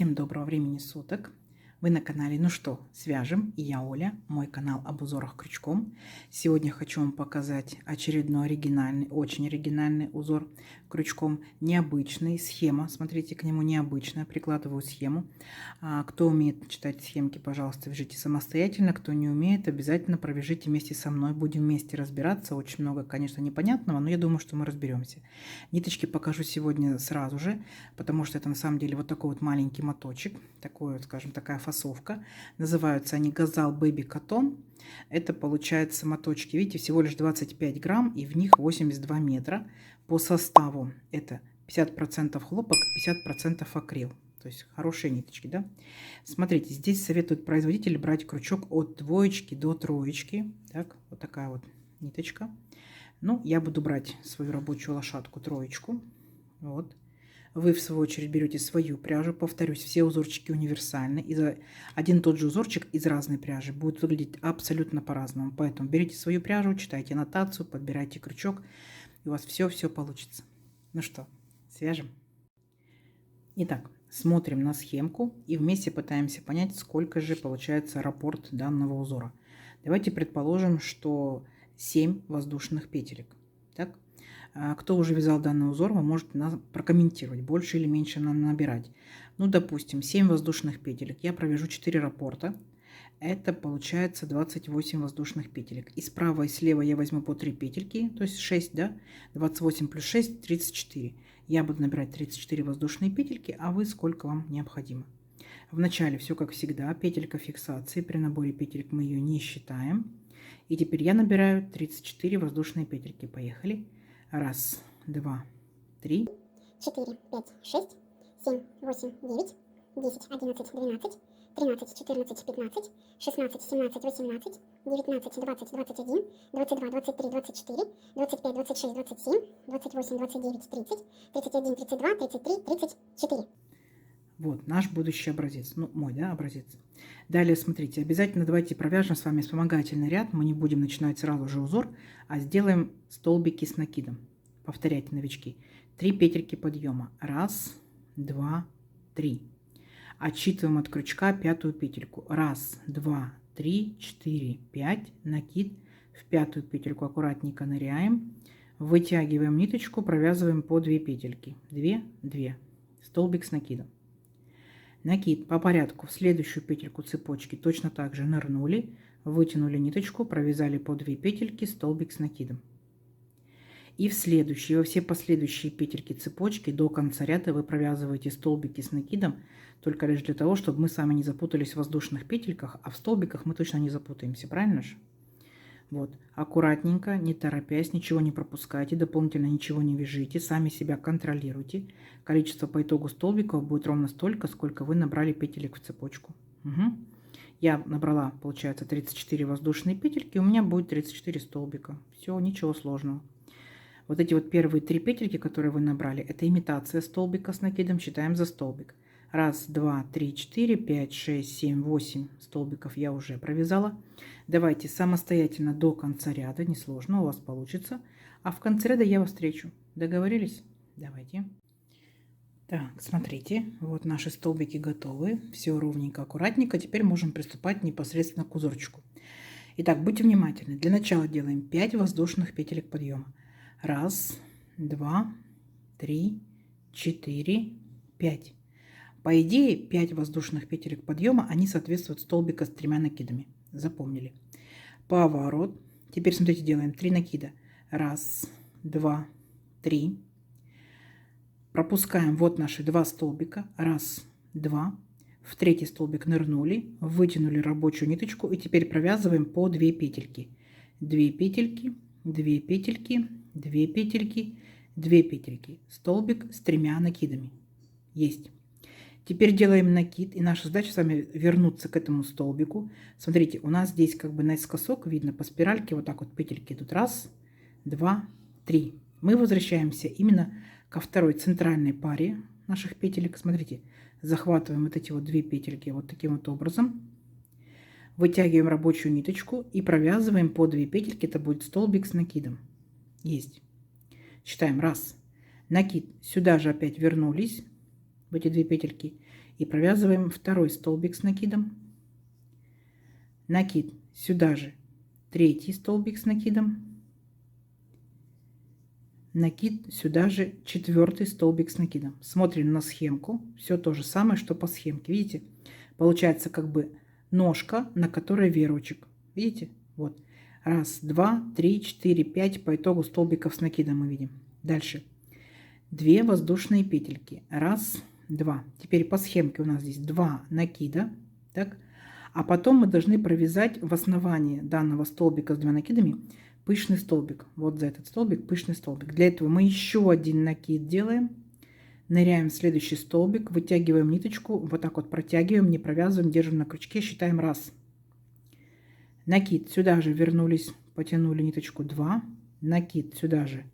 Всем доброго времени суток! Вы на канале «Ну что, свяжем?» И я Оля, мой канал об узорах крючком. Сегодня хочу вам показать очередной оригинальный, очень оригинальный узор крючком. Необычный, схема, смотрите, к нему необычная. Прикладываю схему. Кто умеет читать схемки, пожалуйста, вяжите самостоятельно. Кто не умеет, обязательно провяжите вместе со мной. Будем вместе разбираться. Очень много, конечно, непонятного, но я думаю, что мы разберемся. Ниточки покажу сегодня сразу же, потому что это на самом деле вот такой вот маленький моточек. Такой, скажем, такая фасовка. Называются они Газал Бэби Cotton. Это получается моточки, видите, всего лишь 25 грамм и в них 82 метра. По составу это 50% хлопок, 50% акрил. То есть хорошие ниточки, да? Смотрите, здесь советует производитель брать крючок от двоечки до троечки. Так, вот такая вот ниточка. Ну, я буду брать свою рабочую лошадку троечку. Вот. Вы, в свою очередь, берете свою пряжу. Повторюсь, все узорчики универсальны. Один и тот же узорчик из разной пряжи будет выглядеть абсолютно по-разному. Поэтому берите свою пряжу, читайте аннотацию, подбирайте крючок, и у вас все получится. Ну что, свяжем? Итак, смотрим на схемку и вместе пытаемся понять, сколько же получается раппорт данного узора. Давайте предположим, что 7 воздушных петелек. Так? Кто уже вязал данный узор, вы можете прокомментировать, больше или меньше нам набирать. Ну, допустим, 7 воздушных петелек. Я провяжу 4 раппорта. Это получается 28 воздушных петелек. И справа и слева я возьму по 3 петельки, то есть 6, да? 28 плюс 6, 34. Я буду набирать 34 воздушные петельки, а вы сколько вам необходимо. Вначале все как всегда, петелька фиксации. При наборе петелек мы ее не считаем. И теперь я набираю 34 воздушные петельки. Поехали. Раз, два, три. 4, 5, 6, 7, 8, 9, 10, 11, 12, 13, 14, 15, 16, 17, 18, 19, 20, 21, 22, 23, 24, 25, 26, 27, 28, 29, 30, 31, 32, 33, 34. Вот наш будущий образец. Ну, мой, да, образец. Далее, смотрите, обязательно давайте провяжем с вами вспомогательный ряд. Мы не будем начинать сразу же узор, а сделаем столбики с накидом. Повторяйте, новички. 3 петельки подъема. Раз, два, три. Отсчитываем от крючка 5-ю петельку. Раз, два, три, 4, 5. Накид. В 5-ю петельку аккуратненько ныряем. Вытягиваем ниточку, провязываем по 2 петельки. 2, 2. Столбик с накидом. Накид по порядку в следующую петельку цепочки точно так же нырнули, вытянули ниточку, провязали по 2 петельки, столбик с накидом. И в следующие, во все последующие петельки цепочки до конца ряда вы провязываете столбики с накидом, только лишь для того, чтобы мы с вами не запутались в воздушных петельках, а в столбиках мы точно не запутаемся, правильно же? Вот, аккуратненько, не торопясь, ничего не пропускайте, дополнительно ничего не вяжите, сами себя контролируйте. Количество по итогу столбиков будет ровно столько, сколько вы набрали петелек в цепочку. Угу. Я набрала, получается, 34 воздушные петельки, у меня будет 34 столбика. Все, ничего сложного. Вот эти вот первые 3 петельки, которые вы набрали, это имитация столбика с накидом, считаем за столбик. Раз, два, три, 4, 5, 6, 7, 8 столбиков я уже провязала. Давайте самостоятельно до конца ряда, несложно, у вас получится. А в конце ряда я вас встречу. Договорились? Давайте. Так, смотрите, вот наши столбики готовы. Все ровненько, аккуратненько. Теперь можем приступать непосредственно к узорчику. Итак, будьте внимательны. Для начала делаем 5 воздушных петелек подъема. Раз, два, три, 4, 5. По идее, 5 воздушных петелек подъема, они соответствуют столбика с 3 накидами. Запомнили. Поворот. Теперь, смотрите, делаем 3 накида. Раз, два, три. Пропускаем вот наши 2 столбика. Раз, два. В 3-й столбик нырнули, вытянули рабочую ниточку и теперь провязываем по 2 петельки. 2 петельки, 2 петельки, 2 петельки, 2 петельки. Столбик с 3 накидами. Есть. Теперь делаем накид, и наша задача с вами вернуться к этому столбику. Смотрите, у нас здесь как бы наискосок видно по спиральке, вот так вот петельки идут. Раз, два, три. Мы возвращаемся именно ко второй центральной паре наших петелек. Смотрите, захватываем вот эти вот 2 петельки вот таким вот образом. Вытягиваем рабочую ниточку и провязываем по 2 петельки. Это будет столбик с накидом. Есть. Считаем. Раз. Накид. Сюда же опять вернулись в эти 2 петельки И провязываем второй столбик с накидом. Накид. Сюда же третий столбик с накидом. Накид. Сюда же четвертый столбик с накидом. Смотрим на схемку. Все то же самое, что по схемке. Видите? Получается как бы ножка, на которой веерочек. Видите? Вот. Раз, два, три, четыре, пять. По итогу столбиков с накидом мы видим. Дальше. 2 воздушные петельки. Раз, два. Теперь по схемке у нас здесь 2 накида. Так. А потом мы должны провязать в основании данного столбика с 2 накидами пышный столбик. Вот за этот столбик пышный столбик. Для этого мы еще один накид делаем. Ныряем в следующий столбик. Вытягиваем ниточку. Вот так вот протягиваем, не провязываем. Держим на крючке. Считаем раз. Накид. Сюда же вернулись. Потянули ниточку 2. Накид. Сюда же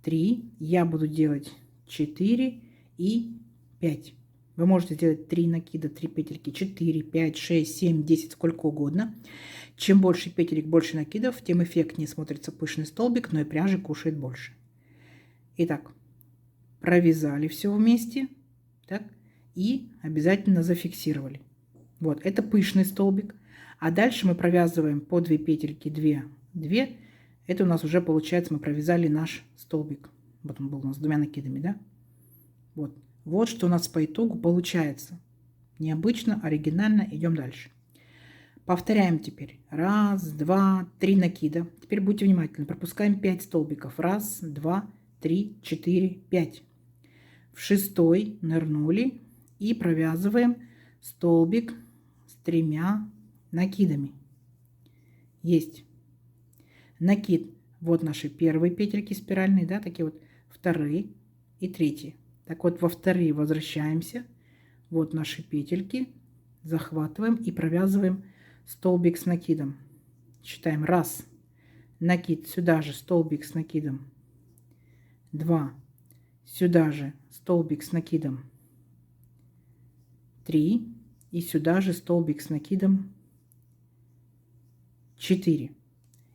3. Я буду делать 4 и 5. Вы можете сделать 3 накида, 3 петельки, 4, 5, 6, 7, 10, сколько угодно. Чем больше петелек, больше накидов, тем эффектнее смотрится пышный столбик, но и пряжи кушает больше. Итак, провязали все вместе. Так, и обязательно зафиксировали. Вот, это пышный столбик. А дальше мы провязываем по 2 петельки, 2, 2. Это у нас уже получается, мы провязали наш столбик. Вот он был у нас с 2 накидами, да? Вот. Вот что у нас по итогу получается. Необычно, оригинально. Идем дальше. Повторяем теперь. Раз, два, 3 накида. Теперь будьте внимательны. Пропускаем 5 столбиков. Раз, два, 3, 4, 5. В 6 нырнули и провязываем столбик с 3 накидами. Есть. Накид. Вот наши первые петельки спиральные, да, такие вот вторые и третьи. Так вот, во вторые возвращаемся. Вот наши петельки. Захватываем и провязываем столбик с накидом. Считаем. Раз. Накид. Сюда же столбик с накидом. 2. Сюда же столбик с накидом. 3. И сюда же столбик с накидом. 4.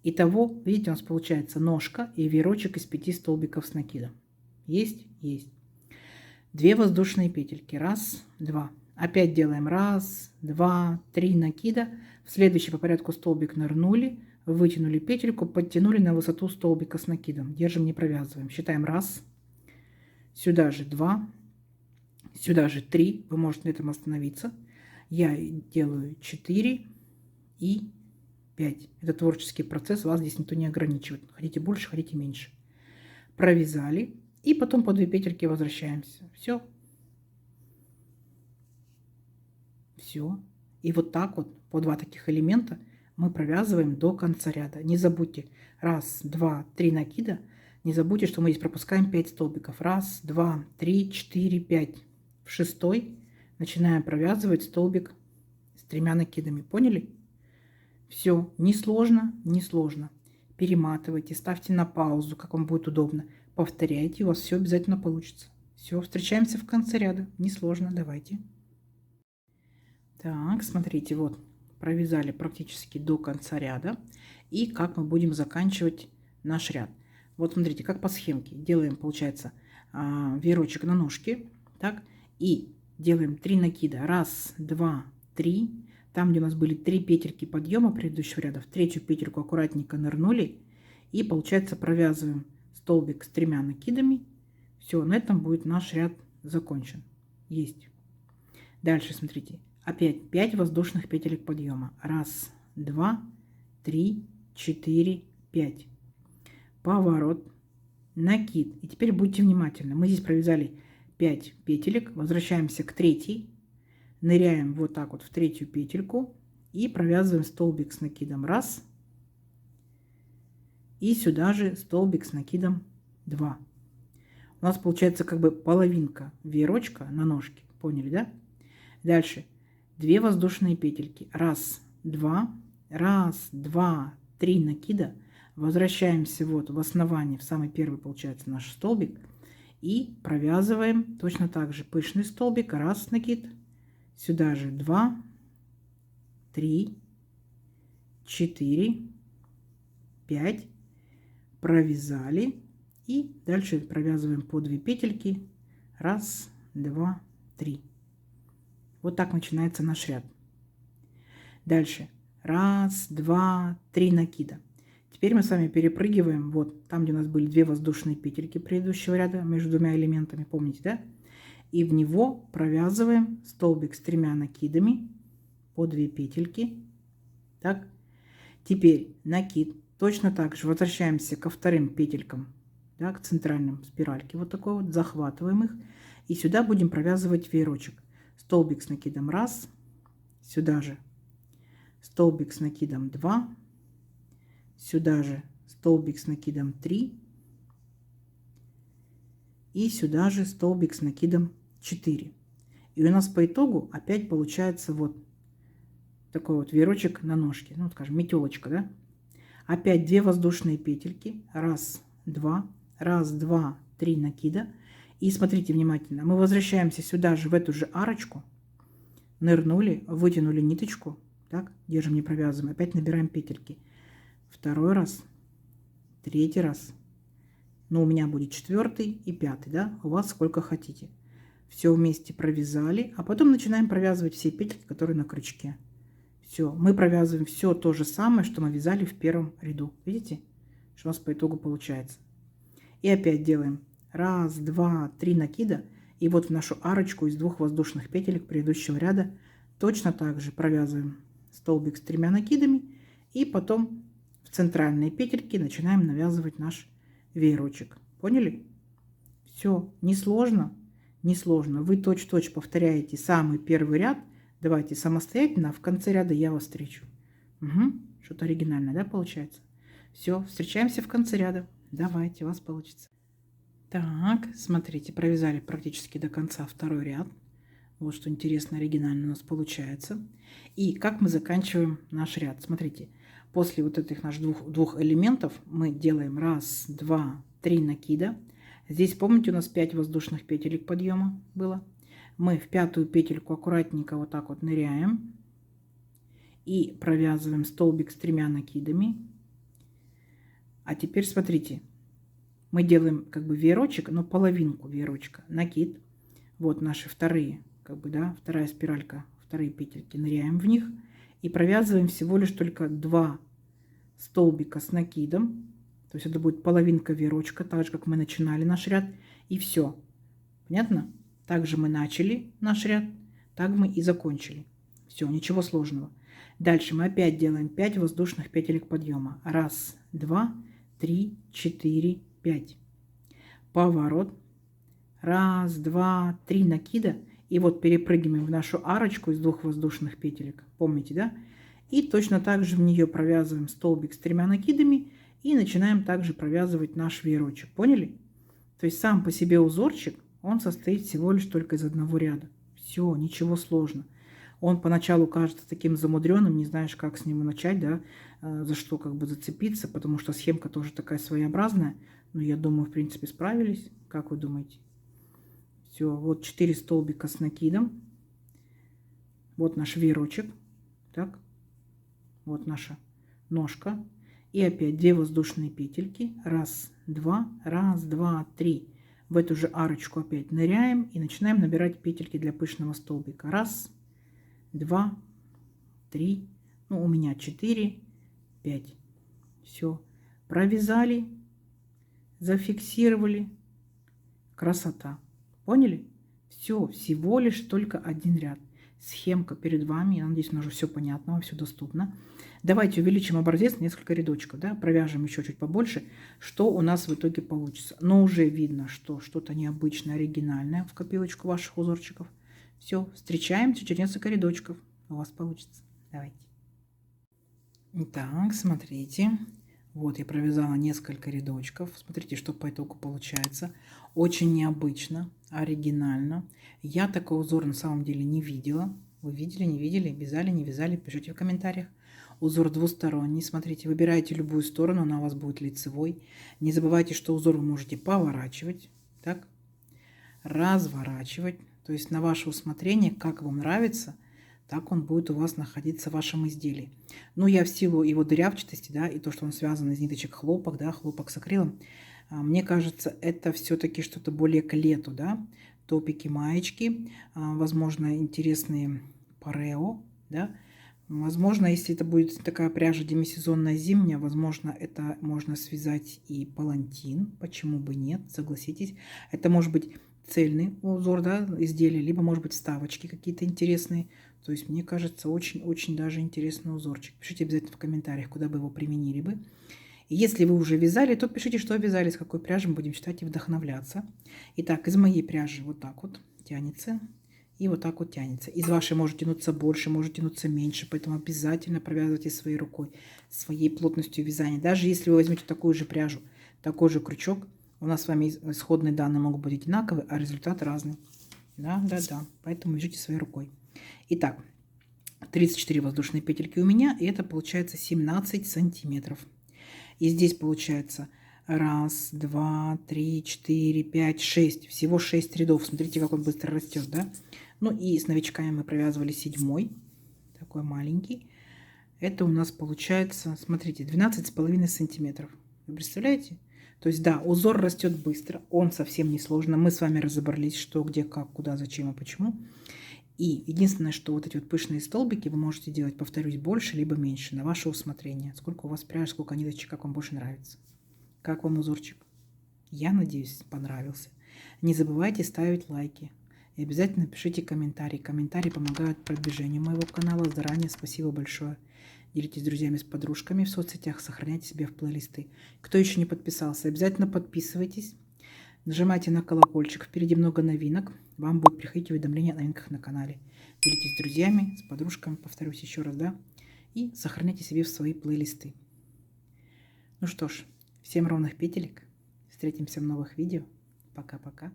Итого, видите, у нас получается ножка и веерочек из 5 столбиков с накидом. Есть? Есть. 2 воздушные петельки. Раз, два. Опять делаем раз, два, 3 накида. В следующий по порядку столбик нырнули, вытянули петельку, подтянули на высоту столбика с накидом. Держим, не провязываем. Считаем раз. Сюда же 2. Сюда же 3. Вы можете на этом остановиться. Я делаю 4 и 5. Это творческий процесс. Вас здесь никто не ограничивает. Хотите больше, хотите меньше. Провязали. И потом по 2 петельки возвращаемся. Все. Все. И вот так вот по 2 таких элемента мы провязываем до конца ряда. Не забудьте. Раз, два, 3 накида. Не забудьте, что мы здесь пропускаем 5 столбиков. Раз, два, 3, 4, 5. В 6 начинаем провязывать столбик с 3 накидами. Поняли? Все. Не сложно, не сложно. Перематывайте, ставьте на паузу, как вам будет удобно. Повторяйте, у вас все обязательно получится. Все, встречаемся в конце ряда. Несложно, давайте. Так, смотрите, вот провязали практически до конца ряда. И как мы будем заканчивать наш ряд. Вот смотрите, как по схемке. Делаем, получается, веерочек на ножке. Так, и делаем 3 накида. Раз, два, 3. Там, где у нас были 3 петельки подъема предыдущего ряда, в 3-ю петельку аккуратненько нырнули. И, получается, провязываем столбик с 3 накидами. Все, на этом будет наш ряд закончен. Есть. Дальше, смотрите. Опять 5 воздушных петелек подъема. Раз, два, 3, 4, 5. Поворот. Накид. И теперь будьте внимательны. Мы здесь провязали 5 петелек. Возвращаемся к 3. Ныряем вот так вот в 3-ю петельку. И провязываем столбик с накидом. Раз. И сюда же столбик с накидом 2. У нас получается как бы половинка веерочка на ножке. Поняли, да? Дальше 2 воздушные петельки. Раз, два, раз, два, 3 накида. Возвращаемся вот в основание, в самый первый получается наш столбик. И провязываем точно так же пышный столбик. Раз накид. Сюда же 2, 3, 4, 5. Провязали. И дальше провязываем по 2 петельки. Раз, два, 3. Вот так начинается наш ряд. Дальше. 1, 2, 3 накида. Теперь мы с вами перепрыгиваем, вот там, где у нас были 2 воздушные петельки предыдущего ряда между двумя элементами, помните, да? И в него провязываем столбик с 3 накидами по 2 петельки. Так. Теперь накид. Точно так же возвращаемся ко вторым петелькам, да, к центральным спиральке. Вот такой вот, захватываем их. И сюда будем провязывать веерочек. Столбик с накидом 1, сюда же столбик с накидом 2, сюда же столбик с накидом 3 и сюда же столбик с накидом 4. И у нас по итогу опять получается вот такой вот веерочек на ножке, ну, скажем, метелочка, да? Опять 2 воздушные петельки, 1, 2, 1, 2, 3 накида. И смотрите внимательно, мы возвращаемся сюда же, в эту же арочку, нырнули, вытянули ниточку, так, держим, не провязываем, опять набираем петельки. 2 раз, 3 раз, ну, у меня будет 4 и 5, да, у вас сколько хотите. Все вместе провязали, а потом начинаем провязывать все петельки, которые на крючке. Все, мы провязываем все то же самое, что мы вязали в первом ряду. Видите, что у нас по итогу получается. И опять делаем 1, 2, 3 накида. И вот в нашу арочку из 2 воздушных петелек предыдущего ряда точно так же провязываем столбик с 3 накидами. И потом в центральные петельки начинаем навязывать наш веерочек. Поняли? Все, несложно, несложно. Вы точь-в-точь повторяете самый первый ряд. Давайте самостоятельно, а в конце ряда я вас встречу. Угу. Что-то оригинальное, да, получается? Все, встречаемся в конце ряда. Давайте, у вас получится. Так, смотрите, провязали практически до конца второй ряд. Вот что интересно, оригинально у нас получается. И как мы заканчиваем наш ряд? Смотрите, после вот этих наших двух элементов мы делаем 1, 2, 3 накида. Здесь, помните, у нас 5 воздушных петелек подъема было. Мы в 5-ю петельку аккуратненько вот так вот ныряем и провязываем столбик с 3 накидами. А теперь смотрите, мы делаем как бы веерочек, но половинку веерочка, накид. Вот наши вторые, как бы, да, вторая спиралька, вторые петельки, ныряем в них и провязываем всего лишь только 2 столбика с накидом. То есть это будет половинка веерочка, так же, как мы начинали наш ряд, и все. Понятно? Также мы начали наш ряд, так мы и закончили. Все, ничего сложного. Дальше мы опять делаем 5 воздушных петелек подъема. 1, 2, 3, 4, 5. Поворот. 1, 2, 3 накида. И вот перепрыгиваем в нашу арочку из 2 воздушных петелек. Помните, да? И точно так же в нее провязываем столбик с 3 накидами. И начинаем также провязывать наш веерочек. Поняли? То есть сам по себе узорчик, он состоит всего лишь только из одного ряда. Все, ничего сложного. Он поначалу кажется таким замудренным, не знаешь, как с него начать, да, за что как бы зацепиться, потому что схемка тоже такая своеобразная. Но я думаю, в принципе, справились. Как вы думаете? Все, вот 4 столбика с накидом. Вот наш веерочек. Так, вот наша ножка. И опять 2 воздушные петельки. 1, 2, 1, 2, 3. В эту же арочку опять ныряем и начинаем набирать петельки для пышного столбика. 1, 2, 3, ну у меня 4, 5. Все, провязали, зафиксировали. Красота. Поняли? Все, всего лишь только один ряд. Схемка перед вами. Я надеюсь, уже все понятно, вам все доступно. Давайте увеличим образец на несколько рядочков, да, провяжем еще чуть побольше, что у нас в итоге получится. Но уже видно, что что-то необычное, оригинальное в копилочку ваших узорчиков. Все, встречаемся через несколько рядочков. У вас получится. Давайте. Итак, смотрите. Вот я провязала несколько рядочков. Смотрите, что по итогу получается. Очень необычно, оригинально. Я такой узор на самом деле не видела. Вы видели, не видели, вязали, не вязали? Пишите в комментариях. Узор двусторонний. Смотрите, выбирайте любую сторону, она у вас будет лицевой. Не забывайте, что узор вы можете поворачивать, так, разворачивать. То есть на ваше усмотрение, как вам нравится, так он будет у вас находиться в вашем изделии. Но я в силу его дырявчатости, да, и то, что он связан из ниточек хлопок, да, хлопок с акрилом, мне кажется, это все-таки что-то более к лету, да. топики, маечки, возможно, интересные парео, да. Возможно, если это будет такая пряжа демисезонная зимняя, возможно, это можно связать и палантин, почему бы нет, согласитесь. Это может быть цельный узор, да, изделия, либо может быть вставочки какие-то интересные. То есть, мне кажется, очень-очень даже интересный узорчик. Пишите обязательно в комментариях, куда бы его применили бы. И если вы уже вязали, то пишите, что вязали, с какой пряжей мы будем читать и вдохновляться. Итак, из моей пряжи вот так вот тянется. И вот так вот тянется. Из вашей может тянуться больше, может тянуться меньше. Поэтому обязательно провязывайте своей рукой, своей плотностью вязания. Даже если вы возьмете такую же пряжу, такой же крючок, у нас с вами исходные данные могут быть одинаковые, а результат разный. Да. Поэтому вяжите своей рукой. Итак, 34 воздушные петельки у меня, и это получается 17 сантиметров. И здесь получается 1, 2, 3, 4, 5, 6. Всего 6 рядов. Смотрите, как он быстро растет, да? Ну и с новичками мы провязывали 7, такой маленький. Это у нас получается, смотрите, 12,5 сантиметров. Вы представляете? То есть, да, узор растет быстро, он совсем не сложно. Мы с вами разобрались, что, где, как, куда, зачем и почему. И единственное, что вот эти вот пышные столбики вы можете делать, повторюсь, больше либо меньше, на ваше усмотрение. Сколько у вас пряжи, сколько ниточек, как вам больше нравится. Как вам узорчик? Я надеюсь, понравился. Не забывайте ставить лайки. И обязательно пишите комментарии. Комментарии помогают продвижению моего канала. Заранее спасибо большое. Делитесь с друзьями, с подружками в соцсетях. Сохраняйте себе в плейлисты. Кто еще не подписался, обязательно подписывайтесь. Нажимайте на колокольчик. Впереди много новинок. Вам будут приходить уведомления о новинках на канале. Делитесь с друзьями, с подружками. Повторюсь еще раз, да. И сохраняйте себе в свои плейлисты. Ну что ж, всем ровных петелек. Встретимся в новых видео. Пока-пока.